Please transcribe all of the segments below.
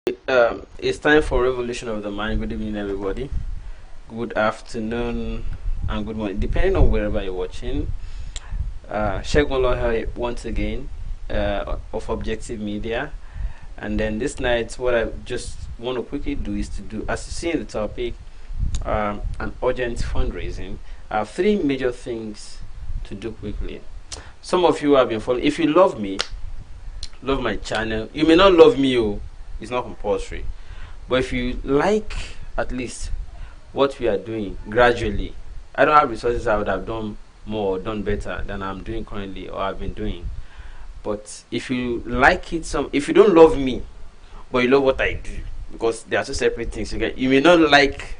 It's time for Revolution of the Mind. Good evening, everybody. Good afternoon and good morning, depending on wherever you're watching. Shegun Loha once again of Objective Media. And then this night, what I just want to quickly do is to do, as you see in the topic, an urgent fundraising. I have three major things to do quickly. Some of you have been following. If you love me, love my channel. You may not love me, it's not compulsory. But if you like at least what we are doing gradually, I don't have resources. I would have done more, done better than I'm doing currently or I've been doing. But if you like it, if you don't love me, but you love what I do, because they are two separate things. You may not like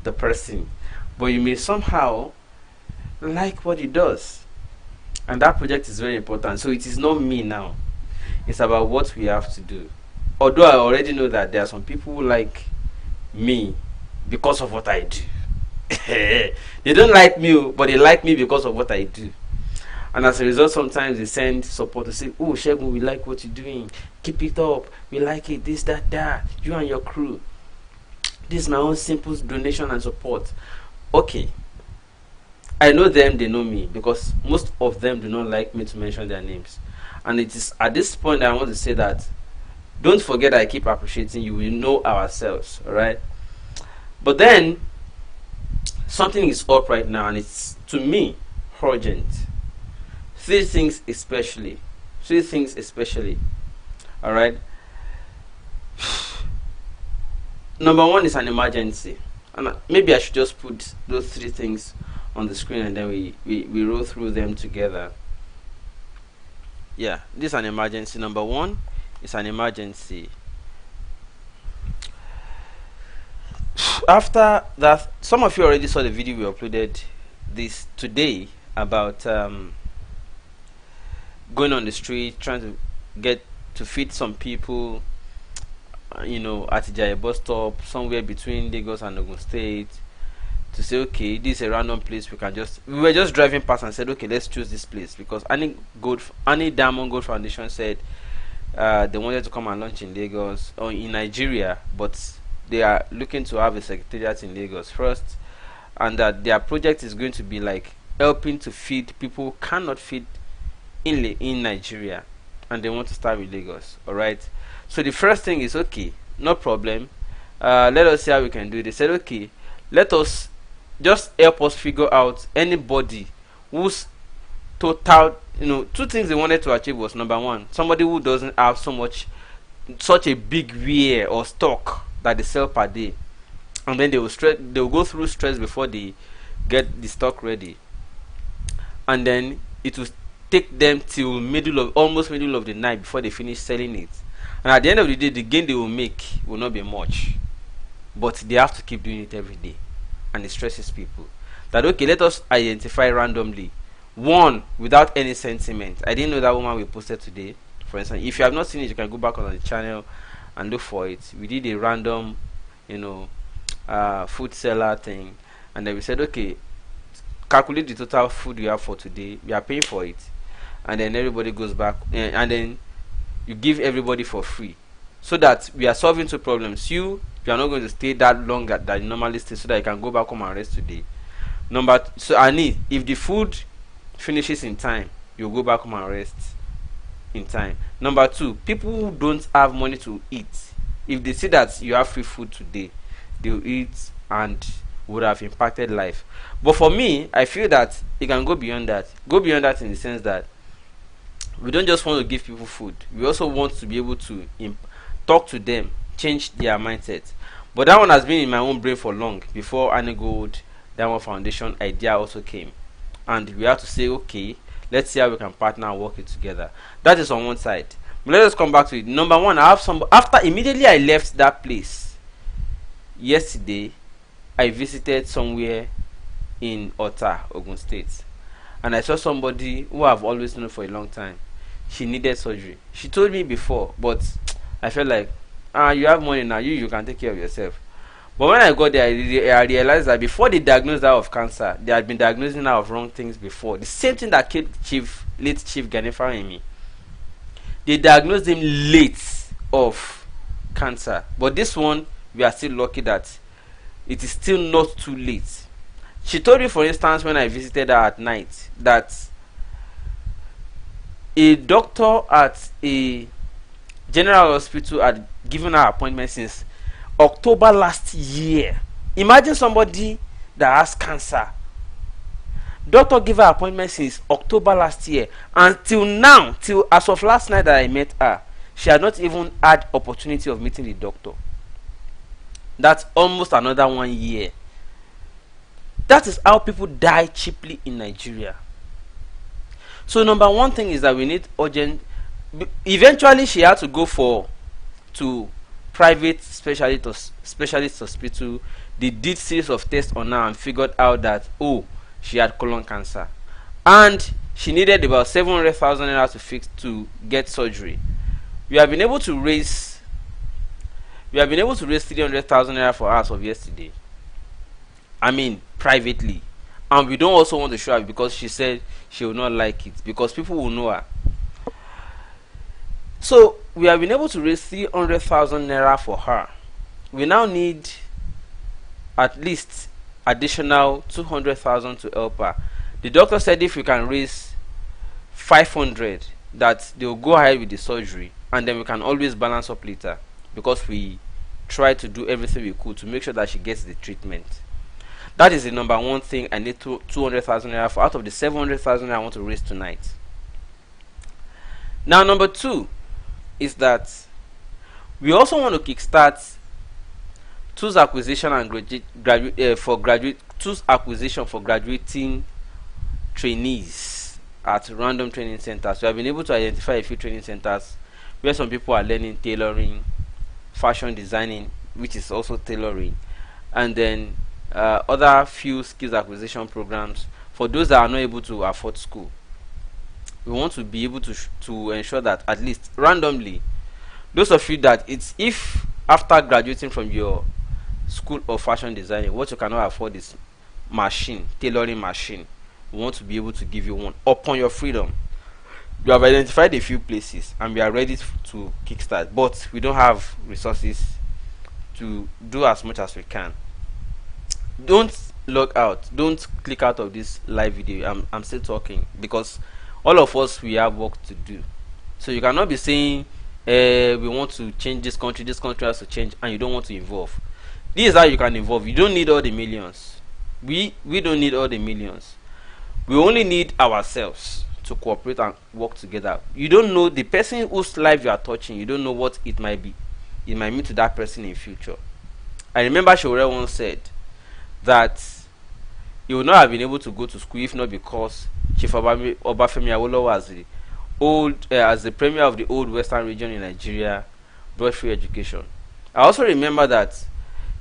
the person, but you may somehow like what he does, and that project is very important. So it is not me now; it's about what we have to do. Although I already know that there are some people who like me because of what I do. They don't like me, but they like me because of what I do. And as a result, sometimes they send support to say, "Oh, Shegun, we like what you're doing. Keep it up. We like it. This, that. You and your crew. This is my own simple donation and support." Okay. I know them, they know me, because most of them do not like me to mention their names. And it is at this point that I want to say that don't forget I keep appreciating you. We know ourselves, alright? But then something is up right now, and it's, to me, urgent. Three things especially. Alright? Number one is an emergency. And maybe I should just put those three things on the screen and then we roll through them together. Yeah, this is an emergency. Number one is an emergency. After that, some of you already saw the video we uploaded this today about going on the street trying to get to feed some people, at Ijaya bus stop somewhere between Lagos and Ogun State, to say, okay, this is a random place. We were just driving past and said, okay, let's choose this place because Annie Diamond Gold Foundation said they wanted to come and launch in Lagos or in Nigeria, but they are looking to have a secretariat in Lagos first, and that their project is going to be like helping to feed people who cannot feed in Nigeria, and they want to start with Lagos. All right. So the first thing is, okay, no problem. Let us see how we can do it. They said, okay, let us just help us figure out anybody whose total, two things they wanted to achieve was, number one, somebody who doesn't have such a big wear or stock that they sell per day, and then they will go through stress before they get the stock ready, and then it will take them till almost middle of the night before they finish selling it. And at the end of the day, the gain they will make will not be much, but they have to keep doing it every day, and it stresses people. That, okay, let us identify randomly one without any sentiment. I didn't know that woman we posted today, for instance. If you have not seen it, you can go back on the channel and look for it. We did a random food seller thing, and then we said, okay, calculate the total food you have for today, we are paying for it, and then everybody goes back, and then you give everybody for free, so that we are solving two problems. You are not going to stay that long that you normally stay, so that you can go back home and rest today. If the food finishes in time, you go back home and rest in time. Number two, people who don't have money to eat, if they see that you have free food today, they will eat and would have impacted life. But for me, I feel that it can go beyond that in the sense that we don't just want to give people food, we also want to be able to talk to them, change their mindset. But that one has been in my own brain for long, before Annie Gold Diamond Foundation idea also came, and we have to say, okay, let's see how we can partner and work it together. That is on one side. But let us come back to it. Number one, after immediately I left that place yesterday, I visited somewhere in Ota, Ogun State, and I saw somebody who I've always known for a long time. She needed surgery. She told me before, but I felt like, you have money now, you can take care of yourself. But when I got there, I realized that before they diagnosed her of cancer, they had been diagnosing her of wrong things before. The same thing that killed late Chief Ganifa in me. They diagnosed him late of cancer, but this one we are still lucky that it is still not too late. She told me, for instance, when I visited her at night, that a doctor at a general hospital had given her appointment since October last year. Imagine somebody that has cancer. Doctor gave her appointment since October last year, and till now, till as of last night that I met her, she had not even had opportunity of meeting the doctor. That's almost another 1 year. That is how people die cheaply in Nigeria. So number one thing is that we need urgent. Eventually she had to go to private specialist hospital. They did series of tests on her and figured out that, oh, she had colon cancer, and she needed about 700,000 naira to get surgery. We have been able to raise 300,000 naira for her as of yesterday. I mean, privately. And we don't also want to show her because she said she will not like it, because people will know her. So we have been able to raise 300,000 naira for her. We now need at least additional 200,000 to help her. The doctor said if we can raise 500, that they will go ahead with the surgery, and then we can always balance up later, because we try to do everything we could to make sure that she gets the treatment. That is the number one thing I need 200,000 naira for out of the 700,000 I want to raise tonight. Now number two is that we also want to kickstart tools acquisition and tools acquisition for graduating trainees at random training centers. We have been able to identify a few training centers where some people are learning tailoring, fashion designing, which is also tailoring, and then other few skills acquisition programs for those that are not able to afford school. We want to be able to ensure that at least randomly, those of you that it's, if after graduating from your school of fashion designing, what you cannot afford is tailoring machine, we want to be able to give you one upon your freedom. We have identified a few places and we are ready to kickstart, but we don't have resources to do as much as we can. Don't log out, don't click out of this live video. I'm still talking, because all of us, we have work to do. So you cannot be saying we want to change this country has to change, and you don't want to involve. This is how you can involve. You don't need all the millions. We don't need all the millions. We only need ourselves to cooperate and work together. You don't know the person whose life you are touching, you don't know what it might be. It might mean to that person in future. I remember Shore once said that he would not have been able to go to school if not because Chief Obafemi Awolowo, as the premier of the old western region in Nigeria, brought free education. I also remember that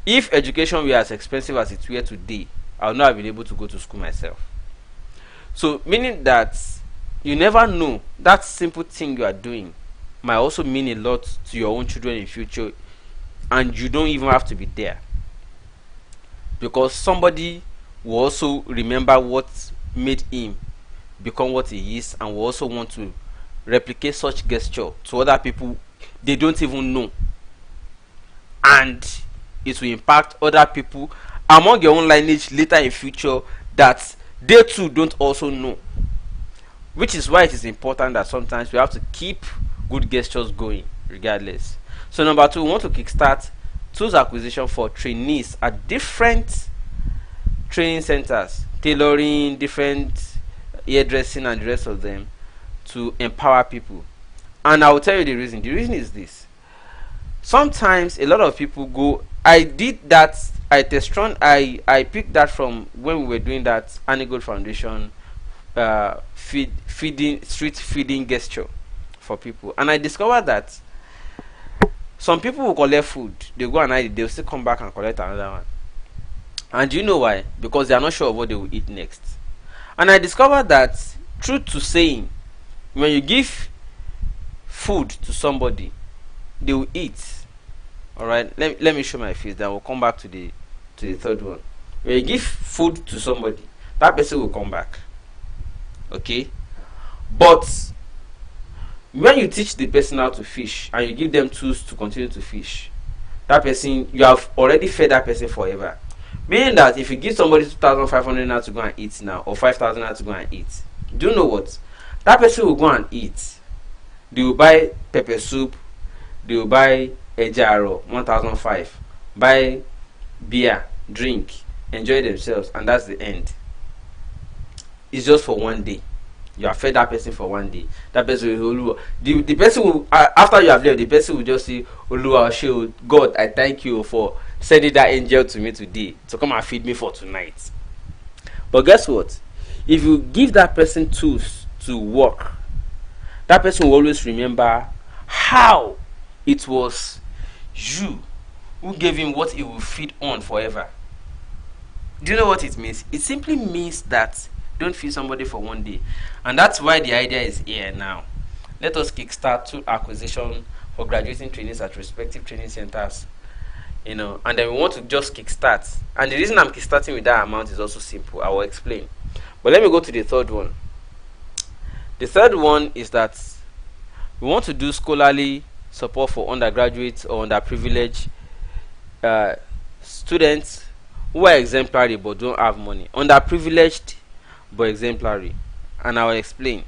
if education were as expensive as it were today, I would not have been able to go to school myself. So meaning that you never know, that simple thing you are doing might also mean a lot to your own children in future, and you don't even have to be there, because somebody will also remember what made him become what he is, and will also want to replicate such gesture to other people they don't even know, and it will impact other people among your own lineage later in future that they too don't also know. Which is why it is important that sometimes we have to keep good gestures going regardless. So number two, we want to kickstart tools acquisition for trainees at different training centers, tailoring, different hairdressing, and the rest of them, to empower people. And I will tell you the reason. The reason is this: sometimes a lot of people go, I did that, I picked that from when we were doing that Anigold Foundation street feeding gesture for people, and I discovered that some people will collect food, they go and hide it, they'll still come back and collect another one. And do you know why? Because they are not sure of what they will eat next. And I discovered that, truth to saying, when you give food to somebody, they will eat. Alright, let me show my face, then we'll come back to the third one. When you give food to somebody, that person will come back. Okay? But when you teach the person how to fish and you give them tools to continue to fish, that person, you have already fed that person forever. Meaning that if you give somebody 2,500 now to go and eat now, or 5,000 now to go and eat, do you know what? That person will go and eat. They will buy pepper soup, they will buy ejaro 1,005, buy beer, drink, enjoy themselves, and that's the end. It's just for one day. You have fed that person for one day. That person will, the person will, after you have left, the person will just say, Oluwa Oshe, God, I thank you for sending that angel to me today to come and feed me for tonight. But guess what? If you give that person tools to work, that person will always remember how it was you who gave him what he will feed on forever. Do you know what it means? It simply means that don't feed somebody for one day. And that's why the idea is here now. Let us kickstart tool acquisition for graduating trainees at respective training centers. And then we want to just kickstart. And the reason I'm kickstarting with that amount is also simple. I will explain. But let me go to the third one. The third one is that we want to do scholarly support for undergraduates or underprivileged students who are exemplary but don't have money. Underprivileged but exemplary. And I will explain.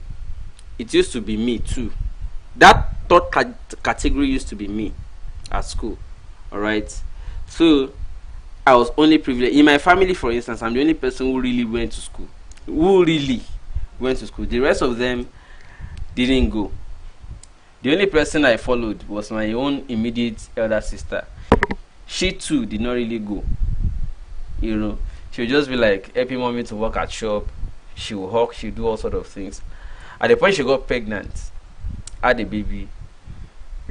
It used to be me too. That third category used to be me at school. Alright. So I was only privileged. In my family, for instance, I'm the only person who really went to school. The rest of them didn't go. The only person I followed was my own immediate elder sister. She too did not really go. She would just be like helping mommy to work at shop. She would hawk, she would do all sort of things. At the point she got pregnant, had a baby,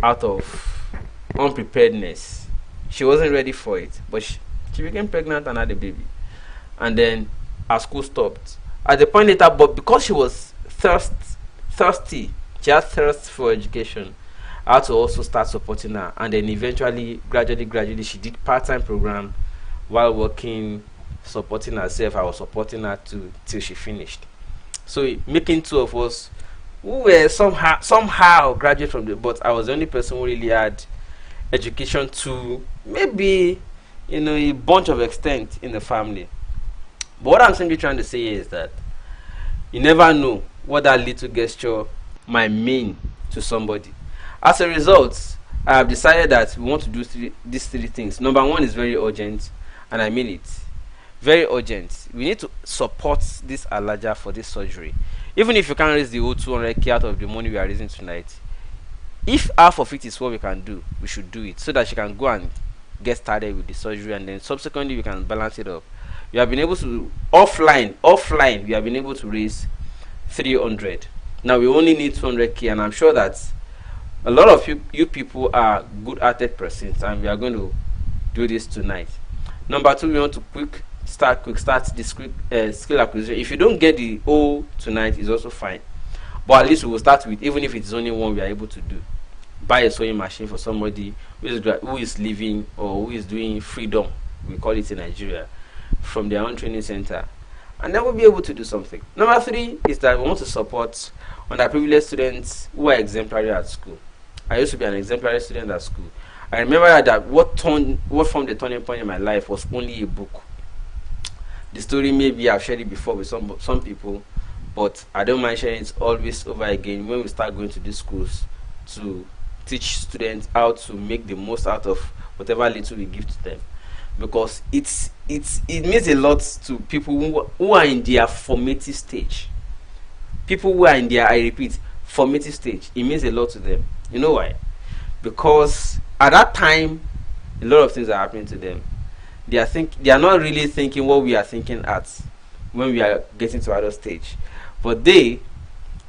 out of unpreparedness. She wasn't ready for it, but she became pregnant and had a baby. And then her school stopped. At the point later, but because she was thirsty, she had thirst for education, I had to also start supporting her. And then eventually, gradually, she did part-time program while working, supporting herself. I was supporting her till she finished. So making two of us who were somehow graduate from but I was the only person who really had education to maybe a bunch of extent in the family. But what I'm simply trying to say is that you never know what that little gesture might mean to somebody. As a result, I have decided that we want to do these three things. Number one is very urgent, and I mean it. Very urgent. We need to support this Alaja for this surgery. Even if you can't raise the whole 200k out of the money we are raising tonight, if half of it is what we can do, we should do it so that she can go and get started with the surgery, and then subsequently we can balance it up. We have been able to offline we have been able to raise 300. Now we only need 200k, and I'm sure that a lot of you people are good-hearted persons, and we are going to do this tonight. Number two, we want to quick start the skill acquisition. If you don't get the O tonight, is also fine, but at least we will start with, even if it's only one we are able to do, buy a sewing machine for somebody who is living or who is doing freedom, we call it in Nigeria, from their own training center, and then we'll be able to do something. Number three is that we want to support underprivileged students who are exemplary at school. I used to be an exemplary student at school. I remember that what formed the turning point in my life was only a book. The story, maybe I've shared it before with some people, but I don't mind sharing it always over again when we start going to these schools to teach students how to make the most out of whatever little we give to them, because it means a lot to people who are in their formative stage. People who are in their, I repeat, formative stage. It means a lot to them. You know why? Because at that time, a lot of things are happening to them. They are not really thinking what we are thinking at when we are getting to adult stage. But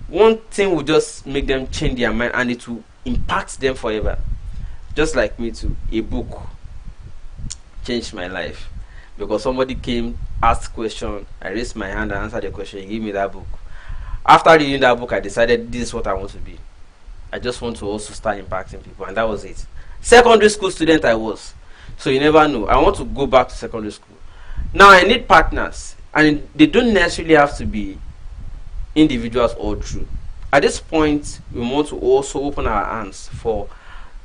one thing will just make them change their mind, and it will impact them forever. Just like me too. A book changed my life, because somebody came, asked a question, I raised my hand and answered the question, he gave me that book. After reading that book, I decided this is what I want to be. I just want to also start impacting people, and that was it. Secondary school student I was. So you never know. I want to go back to secondary school. Now I need partners, and they don't necessarily have to be individuals all through. At this point, we want to also open our hands for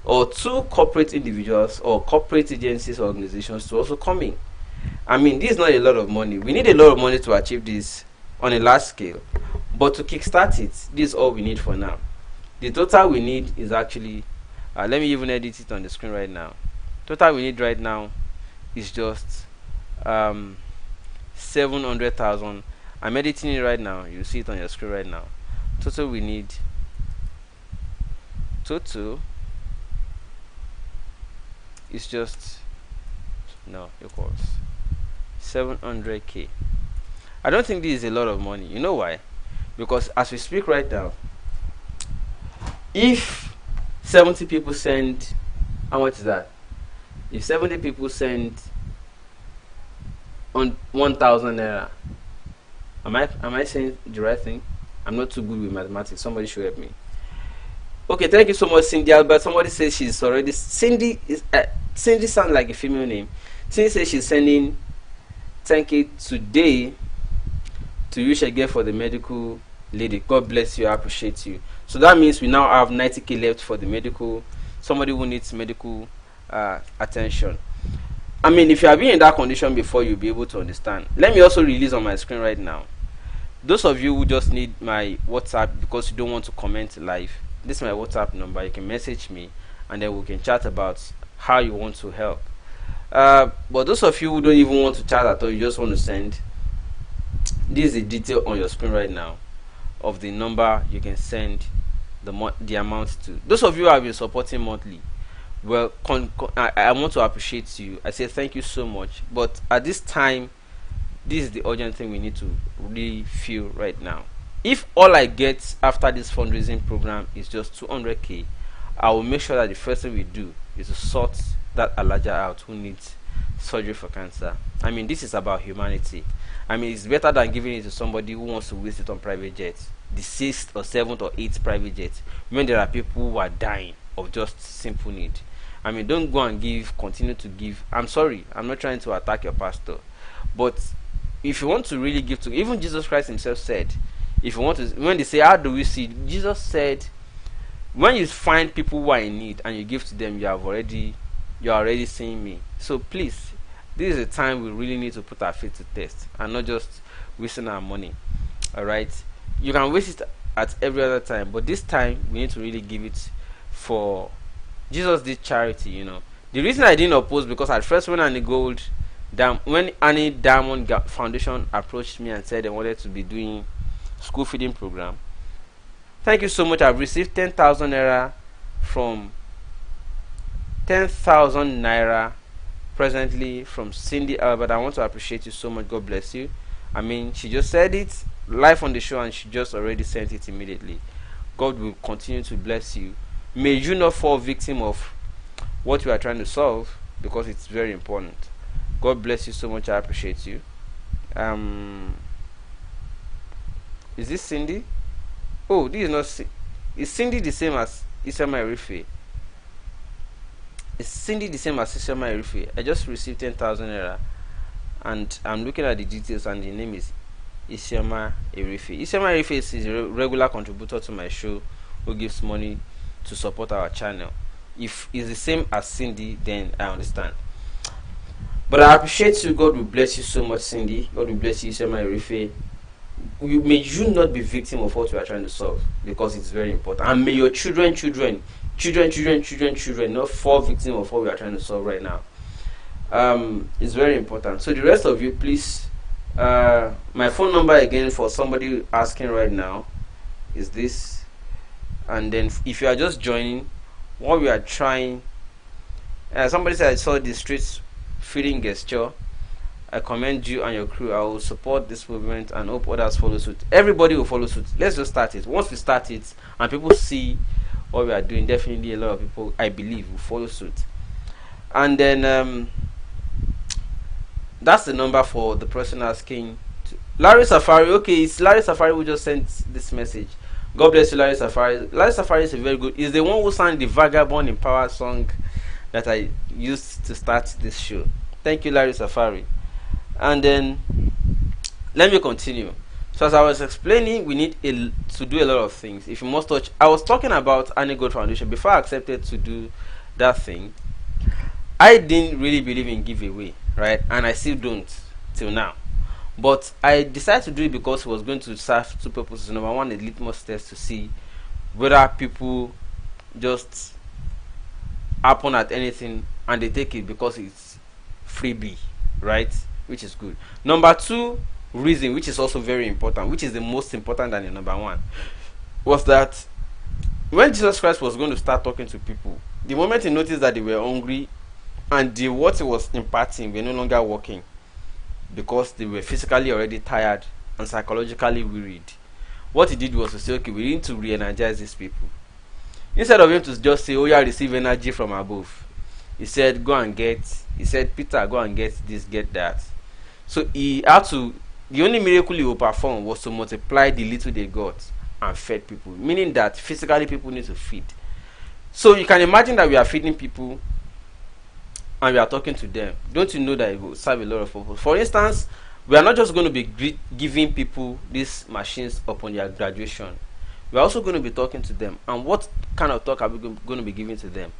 or two corporate individuals or corporate agencies or organizations to also come in. I mean, this is not a lot of money. We need a lot of money to achieve this on a large scale, but to kickstart it, this is all we need for now. The total we need is actually, let me even edit it on the screen right now. Total we need right now is just 700,000. I'm editing it right now. You see it on your screen right now. Total we need, total is just no equals 700k. I don't think this is a lot of money. You know why? Because as we speak right now, if 70 people send, how much is that? If 70 people send on 1,000 naira, am I saying the right thing? I'm not too good with mathematics. Somebody should help me. Okay, thank you so much, Cindy Albert. Somebody says she's already Cindy is Cindy sounds like a female name. Cindy says she's sending 10k today to use again for the medical lady. God bless you. I appreciate you. So that means we now have 90k left for the medical, somebody who needs medical attention. I mean, if you have been in that condition before, you'll be able to understand. Let me also release on my screen right now. Those of you who just need my WhatsApp because you don't want to comment live, this is my WhatsApp number. You can message me and then we can chat about how you want to help. But those of you who don't even want to chat at all, you just want to send, this is the detail on your screen right now of the number you can send the amount to. Those of you who have been supporting monthly, well, I want to appreciate you. I say thank you so much. But at this time, this is the urgent thing we need to really feel right now. If all I get after this fundraising program is just 200k, I will make sure that the first thing we do is to sort that Alaja out who needs surgery for cancer. I mean, this is about humanity. I mean, it's better than giving it to somebody who wants to waste it on private jets, the 6th or 7th or 8th private jet, when there are people who are dying of just simple need. I mean, don't go and continue to give. I'm sorry, I'm not trying to attack your pastor, but if you want to really give to, even Jesus Christ himself said, if you want to, when they say how do we see, Jesus said, when you find people who are in need and you give to them, you are already seeing me. So please, this is a time we really need to put our faith to test and not just wasting our money. All right, you can waste it at every other time, but this time we need to really give it for Jesus did charity. You know, the reason I didn't oppose, because at first when Annie Diamond Foundation approached me and said they wanted to be doing school feeding program, thank you so much. I've received 10,000 naira from 10,000 naira presently from Cindy Albert. I want to appreciate you so much. God bless you. I mean, she just said it live on the show and she just already sent it immediately. God will continue to bless you. May you not fall victim of what you are trying to solve, because it's very important. God bless you so much. I appreciate you. Is this Cindy? Oh, this is not. Is Cindy the same as Isama Erife? Is Cindy the same as Isama Erife? I just received 10,000 naira, and I'm looking at the details, and the name is Isioma Erife. Isioma Erife is a regular contributor to my show who gives money to support our channel. If it's the same as Cindy, then I understand. But I appreciate you. God will bless you so much, Cindy. God will bless you, Isioma Erife. May you not be victim of what you are trying to solve, because it's very important. And may your children not fall victim of what we are trying to solve right now. It's very important. So the rest of you, please, my phone number again for somebody asking right now is this. And then if you are just joining, what we are trying, somebody said I saw the streets feeding gesture. I commend you and your crew. I will support this movement and hope others follow suit. Everybody will follow suit. Let's just start it. Once we start it and people see what we are doing, definitely a lot of people, I believe, will follow suit. And then that's the number for the person asking. Larry Safari. Okay, it's Larry Safari who just sent this message. God bless you, Larry Safari. Larry Safari is a very good. Is the one who sang the Vagabond in Power song that I used to start this show. Thank you, Larry Safari. And then let me continue. So as I was explaining, we need to do a lot of things. If you must touch, I was talking about Any Gold Foundation before I accepted to do that thing. I didn't really believe in giveaway, right? And I still don't till now. But I decided to do it because it was going to serve two purposes. Number one, a litmus test to see whether people just happen at anything and they take it because it's freebie, right? Which is good. Number two reason, which is also very important, which is the most important than the number one, was that when Jesus Christ was going to start talking to people, the moment he noticed that they were hungry and what he was imparting were no longer working because they were physically already tired and psychologically wearied, what he did was to say, okay, we need to re-energize these people. Instead of him to just say, oh yeah, receive energy from above, he said, Peter, go and get this, get that. So he had to, the only miracle he will perform was to multiply the little they got and fed people, meaning that physically people need to feed. So you can imagine that we are feeding people and we are talking to them. Don't you know that it will serve a lot of purpose? For instance, we are not just going to be giving people these machines upon their graduation. We are also going to be talking to them. And what kind of talk are we going to be giving to them?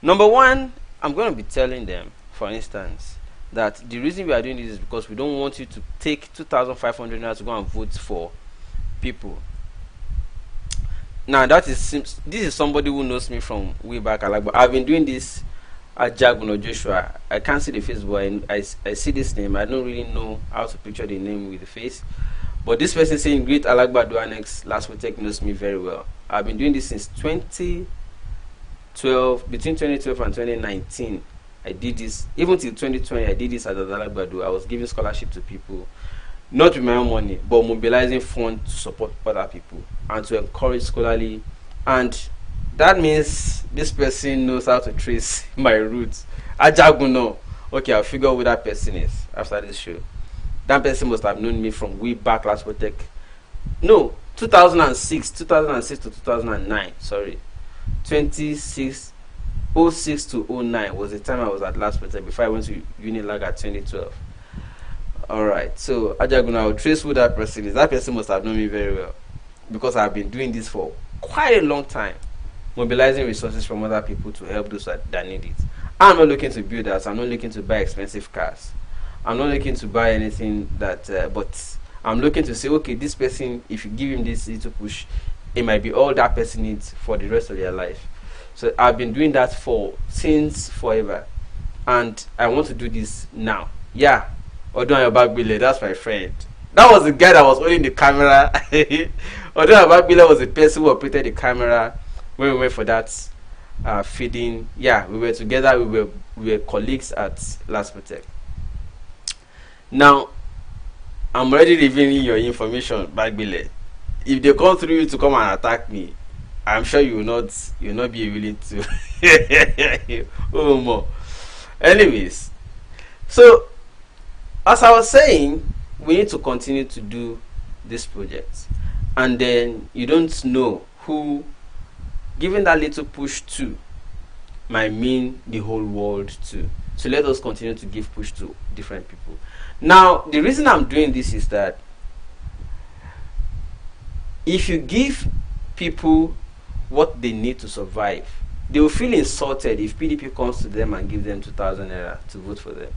Number one, I'm going to be telling them, for instance, that the reason we are doing this is because we don't want you to take 2,500 naira to go and vote for people. Now this is somebody who knows me from way back. I've been doing this at Jaguno Joshua. I can't see the face, but I see this name. I don't really know how to picture the name with the face. But this person saying Great Alagba Duanex last week knows me very well. I've been doing this since 2012, between 2012 and 2019. I did this, even till 2020, I did this at Alagba. I was giving scholarship to people, not with my own money, but mobilizing funds to support other people and to encourage scholarly. And that means this person knows how to trace my roots. Ajaguno. Okay, I'll figure out who that person is after this show. That person must have known me from way back last protect. No, 2006 to 2009. Sorry, 06 to 09 was the time I was at last protect before I went to Unilag at 2012. Alright, so Ajaguno, I'll trace who that person is. That person must have known me very well because I've been doing this for quite a long time, mobilizing resources from other people to help those that need it. I'm not looking to build that. I'm not looking to buy expensive cars. I'm not looking to buy anything that, but I'm looking to say, okay, this person, if you give him this little push, it might be all that person needs for the rest of their life. So I've been doing that since forever, and I want to do this now. Yeah, Odon Abagbile, that's my friend. That was the guy that was holding the camera. Odon Abagbile was the person who operated the camera when we went for that feeding. Yeah, we were together. We were colleagues at Last Protect. Now, I'm already revealing your information, Bagbile. If they come through you to come and attack me, I'm sure you will not be willing to. Oh, more. Anyways, so as I was saying, we need to continue to do this project, and then you don't know who giving that little push to might mean the whole world to. So let us continue to give push to different people. Now, the reason I'm doing this is that if you give people what they need to survive, they will feel insulted if PDP comes to them and give them 2,000 naira to vote for them.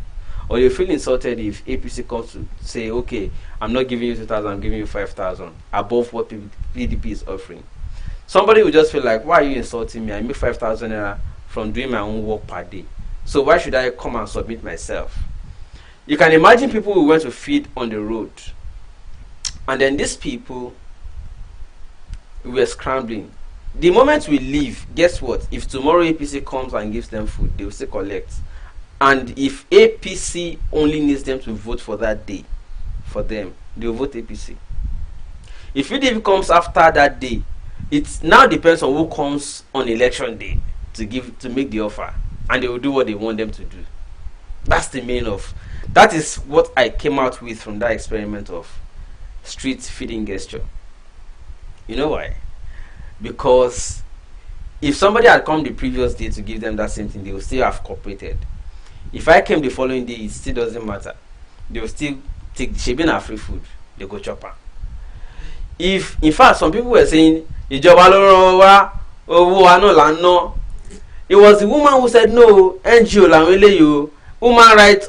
Or you feel insulted if APC comes to say, okay, I'm not giving you 2,000, I'm giving you 5,000 above what PDP is offering. Somebody will just feel like, why are you insulting me? I make 5,000 naira from doing my own work per day. So why should I come and submit myself? You can imagine people who went to feed on the road. And then these people were scrambling. The moment we leave, guess what? If tomorrow APC comes and gives them food, they will still collect. And if APC only needs them to vote for that day, for them, they will vote APC. If PDP comes after that day, it now depends on who comes on election day to make the offer, and they will do what they want them to do. That's the main of. That is what I came out with from that experiment of street feeding gesture. You know why? Because if somebody had come the previous day to give them that same thing, they will still have cooperated. If I came the following day, it still doesn't matter. They will still take Shebin free food. They go chop her. if in fact some people were saying ìjọba ló rán wa owó wa náà là ń ná, it was the woman who said no, NGO làwọn eléyìí o, human rights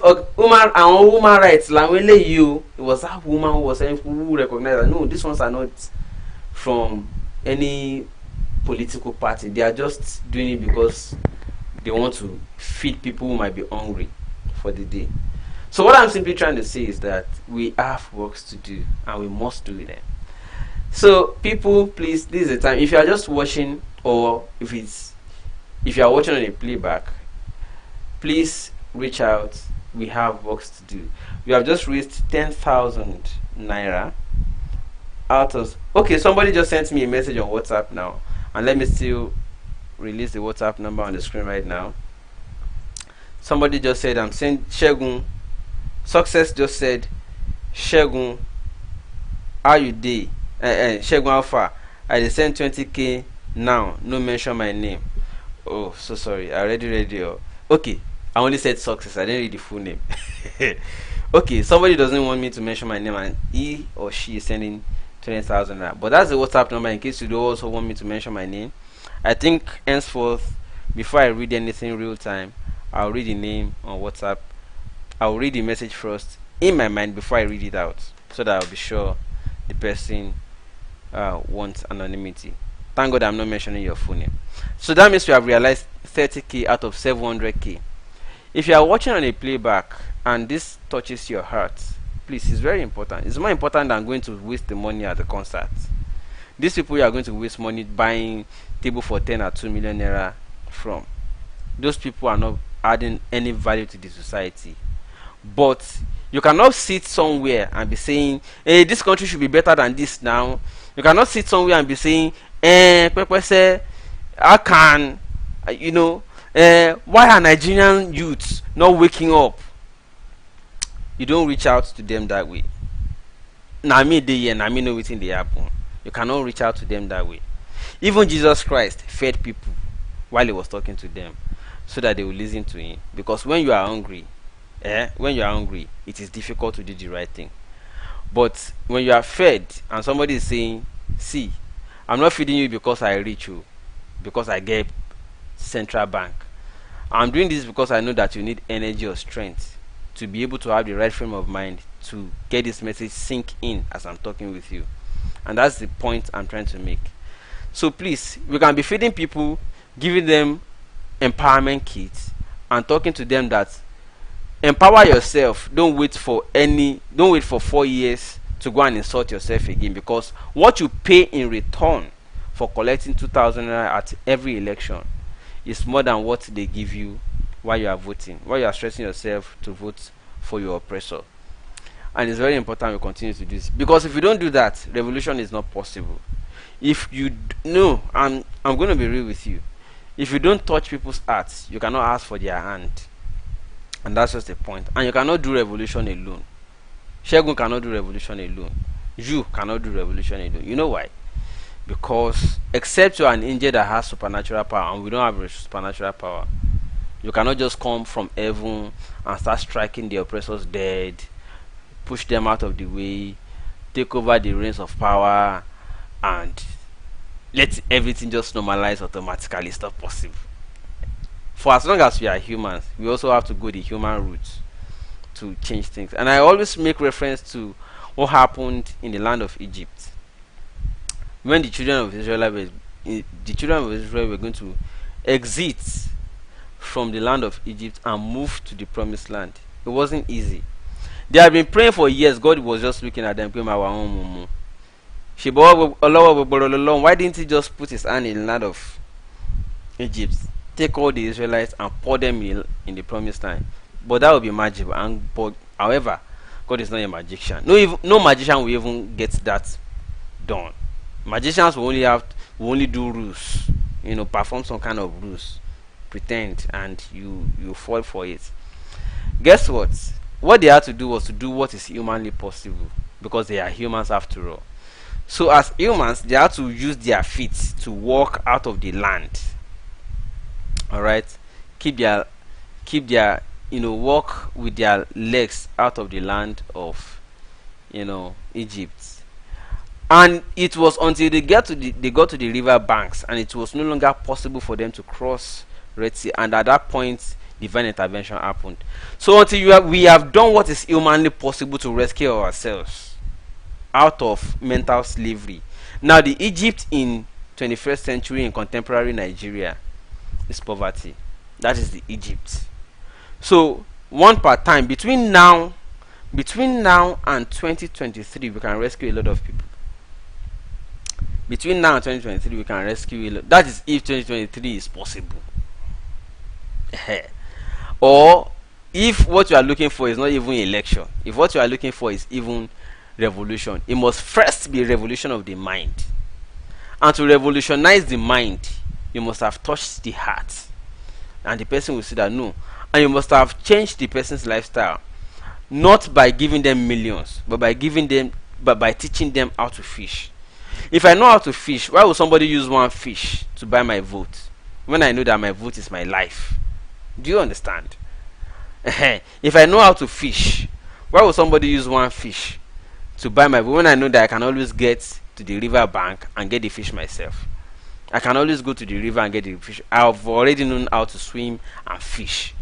làwọn eléyìí o. It was that woman who was saying, who recognized that no, these ones are not from any political party, they are just doing it because they want to feed people who might be hungry for the day. So what I'm simply trying to say is that we have works to do and we must do them. So people, please, this is the time. If you are just watching, or if you are watching on a playback, please reach out. We have works to do. We have just raised 10,000 naira out of. Okay, somebody just sent me a message on WhatsApp now, and let me still release the WhatsApp number on the screen right now. Somebody just said, I'm saying Shegun. Success just said, Shegun, how you dey? Shegun Alpha, I dey send 20k now, no mention my name. Oh, so sorry, I already read it. Okay, I only said Success, I didn't read the full name. Okay, somebody doesn't want me to mention my name and he or she is sending 20,000 naira. But that's the WhatsApp number in case you do also want me to mention my name. I think henceforth, before I read anything real time, I'll read the name on WhatsApp. I'll read the message first in my mind before I read it out, so that I'll be sure the person wants anonymity. Thank God I'm not mentioning your full name. So that means we have realized 30k out of 700k. If you are watching on a playback and this touches your heart, please, it's very important. It's more important than going to waste the money at the concert. These people you are going to waste money buying table for 10 or 2 million naira from, those people are not adding any value to the society. But you cannot sit somewhere and be saying, hey, this country should be better than this now. You cannot sit somewhere and be saying, how can, why are Nigerian youths not waking up? You don't reach out to them that way. Na me dey here, na me know wetin dey happen. You cannot reach out to them that way. Even Jesus Christ fed people while he was talking to them, so that they will listen to him. Because when you are hungry, it is difficult to do the right thing. But when you are fed and somebody is saying, see, I'm not feeding you because I reach you, because I get central bank. I'm doing this because I know that you need energy or strength to be able to have the right frame of mind to get this message sink in as I'm talking with you. And that's the point I'm trying to make. So please, we can be feeding people, giving them empowerment kits, and talking to them that empower yourself. Don't wait for 4 years to go and insult yourself again, because what you pay in return for collecting 2,000 naira at every election is more than what they give you while you are voting, while you are stressing yourself to vote for your oppressor. And it's very important we continue to do this, because if you don't do that, revolution is not possible. If you I'm going to be real with you. If you don't touch people's hearts, you cannot ask for their hand. And that's just the point. And you cannot do revolution alone. Shegun cannot do revolution alone. You cannot do revolution alone. You know why? Because except you are an angel that has supernatural power, and we don't have supernatural power, you cannot just come from heaven and start striking the oppressors dead, push them out of the way, take over the reins of power, and let everything just normalize automatically. It's not possible. For as long as we are humans, we also have to go the human route to change things. And I always make reference to what happened in the land of Egypt when the children of Israel were going to exit from the land of Egypt and move to the promised land. It wasn't easy. They had been praying for years. God was just looking at them. Why didn't he just put his hand in the land of Egypt, take all the Israelites and pour them in the promised land? But that would be magic. However, God is not a magician. No magician will even get that done. Magicians will only do rules, perform some kind of rules, pretend, and you fall for it. Guess what? What they had to do was to do what is humanly possible, because they are humans after all. So as humans, they had to use their feet to walk out of the land. Alright? Keep their walk with their legs out of the land of Egypt. And it was until they got to the river banks, and it was no longer possible for them to cross Red Sea, and at that point divine intervention happened. So until we have done what is humanly possible to rescue ourselves out of mental slavery. Now the Egypt in 21st century in contemporary Nigeria is poverty. That is the Egypt. So one part time between now and 2023 we can rescue a lot of people. Between now and 2023 we can rescue a lot. That is if 2023 is possible. Or if what you are looking for is not even election, if what you are looking for is even revolution, it must first be a revolution of the mind. And to revolutionize the mind, you must have touched the heart, and the person will see that no. And you must have changed the person's lifestyle, not by giving them millions, but by teaching them how to fish. If I know how to fish, why would somebody use one fish to buy my vote when I know that my vote is my life? Do you understand? If I know how to fish, why would somebody use one fish to buy my vote when I know that I can always get to the river bank and get the fish myself? I can always go to the river and get the fish. I've already known how to swim and fish.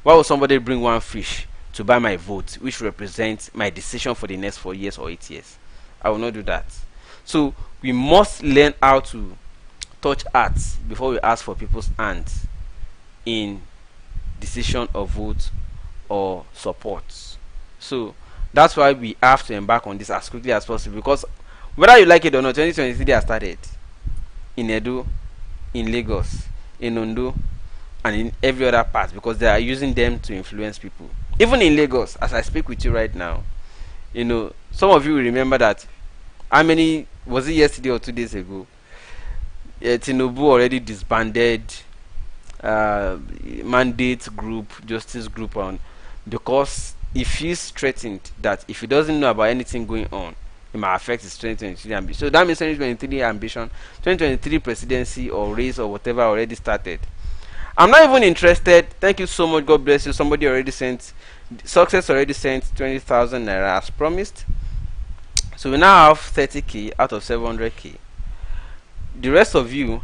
Why would somebody bring one fish to buy my vote, which represents my decision for the next 4 years or 8 years? I will not do that. So we must learn how to touch hearts before we ask for people's hands in decision of vote or support. So that's why we have to embark on this as quickly as possible, because whether you like it or not, 2023 has started in Edo, in Lagos, in Ondo, and in every other part, because they are using them to influence people. Even in Lagos, as I speak with you right now, some of you will remember that how many was it yesterday or 2 days ago? Tinubu already disbanded mandate group, justice group, on because he feels threatened that if he doesn't know about anything going on, it might affect his 2023 ambition. So that means 2023 ambition, 2023 presidency or race or whatever already started. I'm not even interested. Thank you so much. God bless you. Somebody already sent, success already sent 20,000 naira as promised. So we now have 30k out of 700k. The rest of you,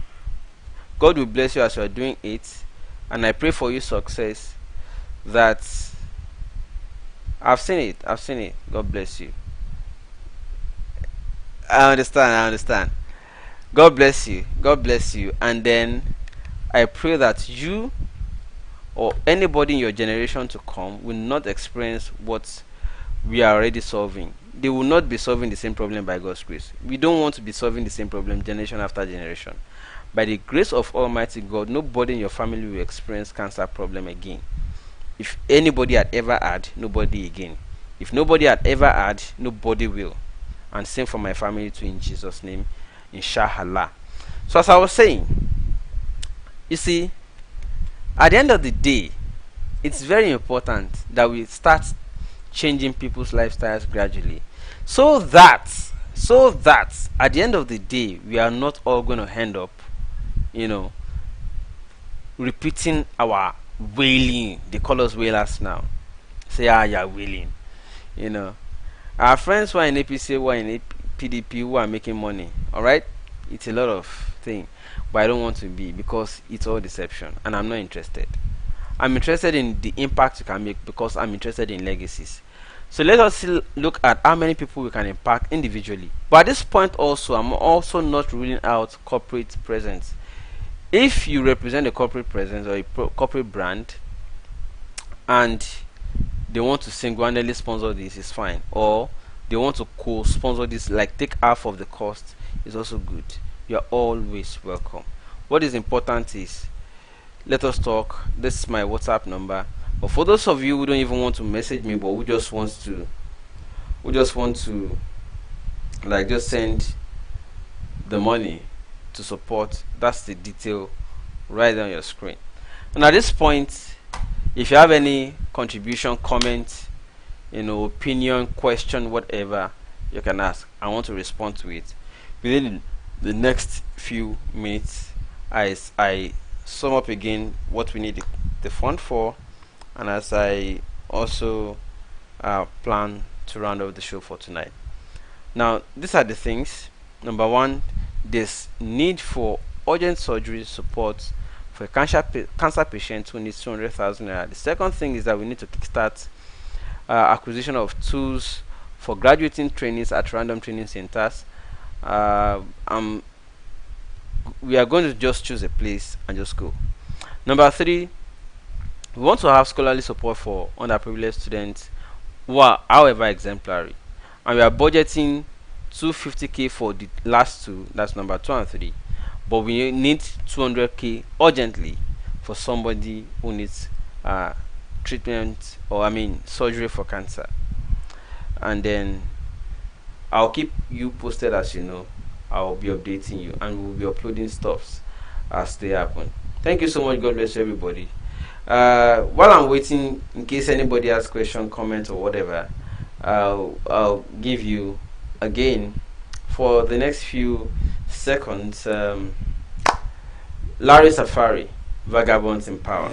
God will bless you as you are doing it, and I pray for you success. That I've seen it. God bless you. I understand. God bless you. And then I pray that you or anybody in your generation to come will not experience what we are already solving. They will not be solving the same problem by God's grace. We don't want to be solving the same problem generation after generation. By the grace of Almighty God, nobody in your family will experience cancer problem again. If anybody had ever had, nobody again. If nobody had ever had, nobody will. And same for my family too, in Jesus' name, inshallah. So as I was saying, you see, at the end of the day, it's very important that we start changing people's lifestyles gradually, so that at the end of the day we are not all going to end up repeating our wailing. They call us wailers now. Say, you're wailing. Our friends who are in APC, who are in PDP, who are making money, alright, it's a lot of things, but I don't want to be, because it's all deception, and I'm not interested. I'm interested in the impact you can make, because I'm interested in legacies. So let us look at how many people we can impact individually. But at this point also, I'm also not ruling out corporate presence. If you represent a corporate presence or a corporate brand, and they want to single-handedly sponsor this, is fine. Or they want to co-sponsor this, like take half of the cost, is also good. You are always welcome. What is important is, let us talk. This is my WhatsApp number. But for those of you who don't even want to message me, but who just want to like just send the money to support, that's the detail right on your screen. And at this point, if you have any contribution, comment, opinion, question, whatever, you can ask. I want to respond to it within the next few minutes as I sum up again what we need the fund for, and as I also plan to round off the show for tonight. Now, these are the things. Number one, there's need for urgent surgery support for a cancer patient who needs 200,000 naira. The second thing is that we need to kickstart acquisition of tools for graduating trainees at random training centers. Uh, um, we are going to just choose a place and just go. Number three, we want to have scholarly support for underprivileged students who are, however, exemplary, and we are budgeting 250k for the last two. That's number 2 and 3, but we need 200k urgently for somebody who needs treatment, or I mean surgery for cancer. And then I'll keep you posted. As you know, I'll be updating you, and we'll be uploading stuffs as they happen. Thank you so much. God bless everybody. While I'm waiting, in case anybody has question, comment, or whatever, I'll give you again for the next few seconds. Larry Safari, Vagabonds in Power.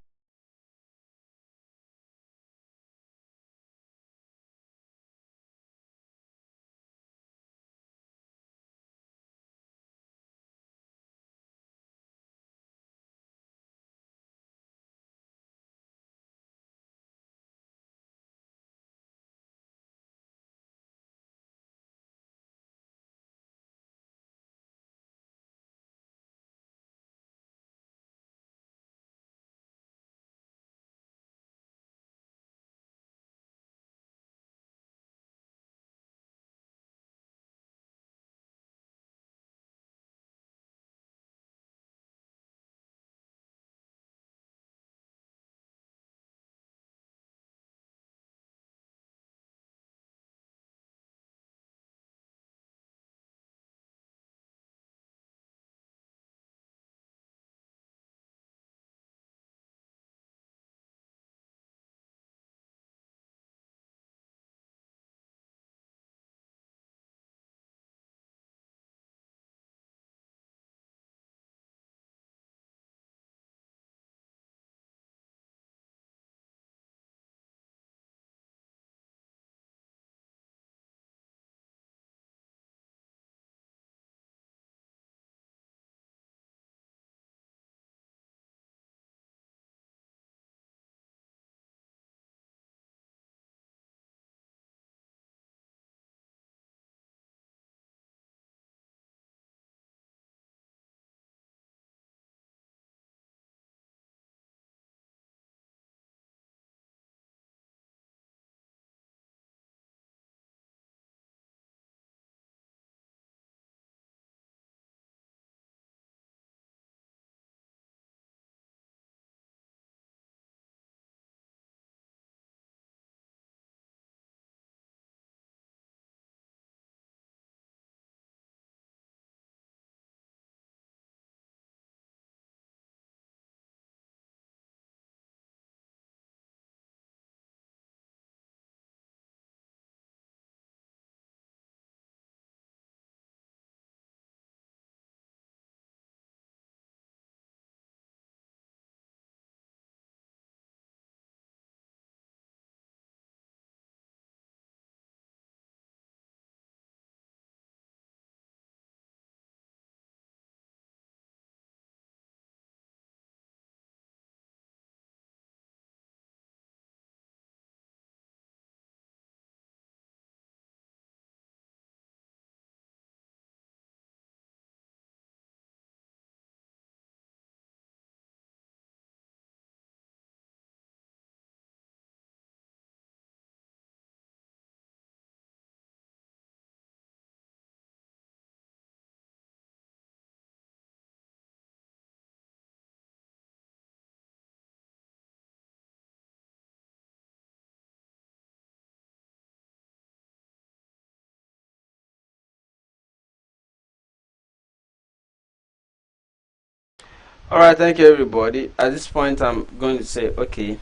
All right, thank you everybody. At this point, I'm going to say, okay,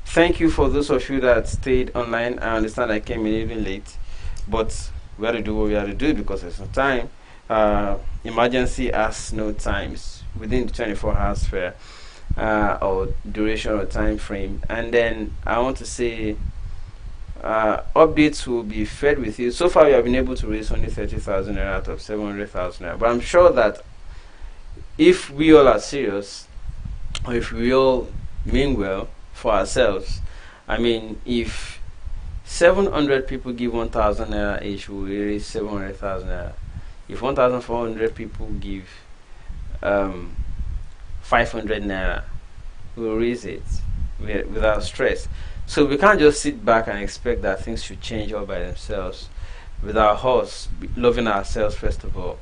thank you for those of you that stayed online. I understand I came in even late, but we had to do what we had to do because there's no time. Emergency has no times within the 24 hours fair or duration or time frame. And then I want to say updates will be fed with you. So far we have been able to raise only 30,000 naira out of 700,000 naira, but I'm sure that if we all are serious, or if we all mean well for ourselves, I mean, if 700 people give 1,000 naira each, we will raise 700,000 naira. If 1,400 people give 500 naira, we will raise it without stress. So we can't just sit back and expect that things should change all by themselves without us loving ourselves first of all.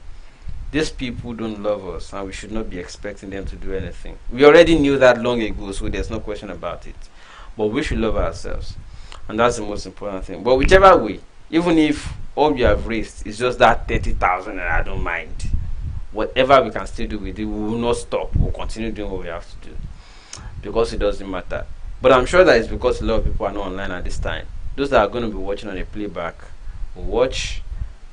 These people don't love us, and we should not be expecting them to do anything. We already knew that long ago, so there's no question about it. But we should love ourselves, and that's the most important thing. But whichever way, even if all we have raised is just that 30,000, and I don't mind, whatever we can still do with it, we will not stop. We'll continue doing what we have to do, because it doesn't matter. But I'm sure that it's because a lot of people are not online at this time. Those that are going to be watching on a playback will watch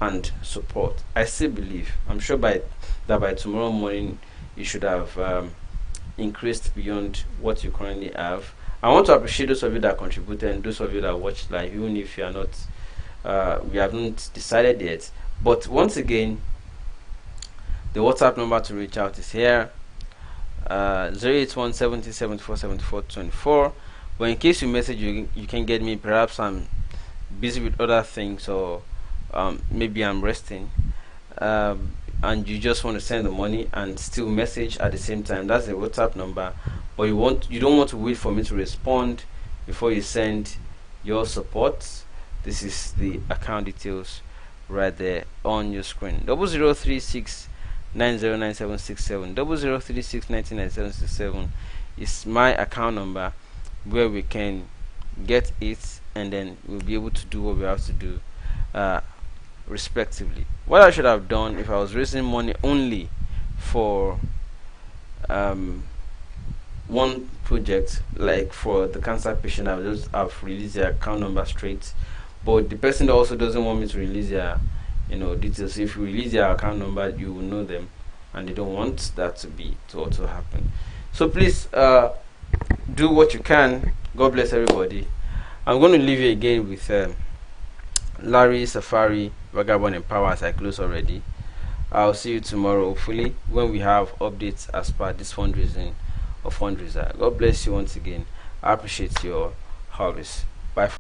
and support. I still believe, I'm sure by tomorrow morning you should have increased beyond what you currently have. I want to appreciate those of you that contributed and those of you that watched live, even if you are not we haven't decided yet. But once again, the WhatsApp number to reach out is here, 081 70 74 74 24. But in case you message, you can get me. Perhaps I'm busy with other things, or maybe I'm resting, and you just want to send the money and still message at the same time. That's the WhatsApp number. But you don't want to wait for me to respond before you send your support. This is the account details right there on your screen. 0036 909767 0036 909767 is my account number, where we can get it, and then we'll be able to do what we have to do respectively. What I should have done if I was raising money only for one project, like for the cancer patient, I would just have released their account number straight. But the person also doesn't want me to release their details. If you release their account number, you will know them, and they don't want that to also happen. So please do what you can. God bless everybody. I'm going to leave you again with Larry Safari, Vagabond and Power, as I close already. I'll see you tomorrow, hopefully, when we have updates as per this fundraising of Fundraiser. God bless you once again. I appreciate your always. Bye.